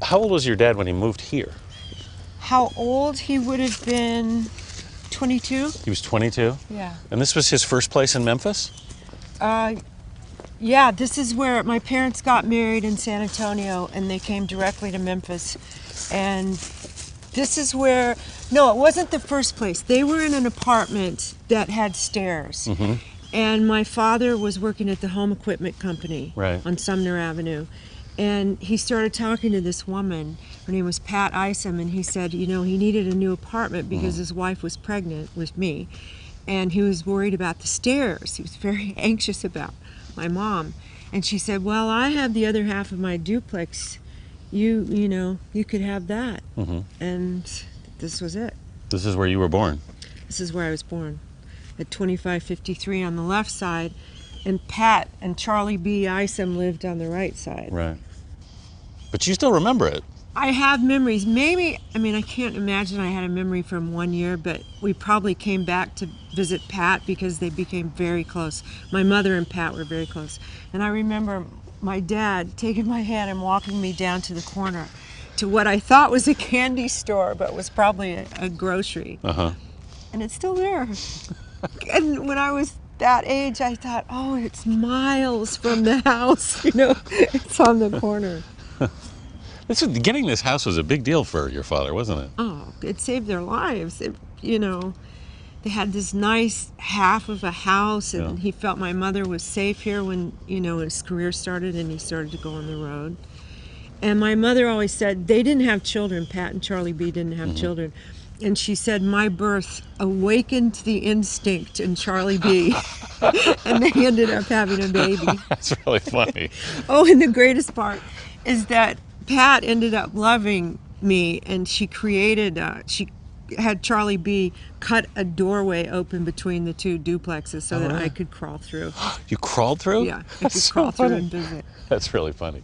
How old was your dad when he moved here? How old? He would have been 22. He was 22? Yeah. And this was his first place in Memphis? Yeah, this is where my parents got married in San Antonio, and they came directly to Memphis. And this is where, no, it wasn't the first place. They were in an apartment that had stairs. Mm-hmm. And my father was working at the home equipment company on Sumner Avenue. And he started talking to this woman. Her name was Pat Isom, and he said, you know, he needed a new apartment because his wife was pregnant with me. And he was worried about the stairs. He was very anxious about my mom. And she said, well, I have the other half of my duplex. You know, you could have that. Mm-hmm. And this was it. This is where you were born? This is where I was born, at 2553 on the left side. And Pat and Charlie B. Isom lived on the right side. Right. But you still remember it? I have memories. Maybe, I mean, I can't imagine I had a memory from 1 year, but we probably came back to visit Pat because they became very close. My mother and Pat were very close. And I remember my dad taking my hand and walking me down to the corner to what I thought was a candy store, but was probably a grocery. Uh-huh. And it's still there. And when I was that age, I thought, oh, it's miles from the house, you know, it's on the corner. Getting this house was a big deal for your father, wasn't it? Oh, it saved their lives. You know, they had this nice half of a house, and he felt my mother was safe here when, you know, his career started and he started to go on the road. And my mother always said they didn't have children. Pat and Charlie B. didn't have children. And she said my birth awakened the instinct in Charlie B. And they ended up having a baby. That's really funny. Oh, and the greatest part is that Pat ended up loving me, and she had Charlie B. cut a doorway open between the two duplexes so that I could crawl through. You crawled through? Yeah, I could crawl through and visit. That's really funny.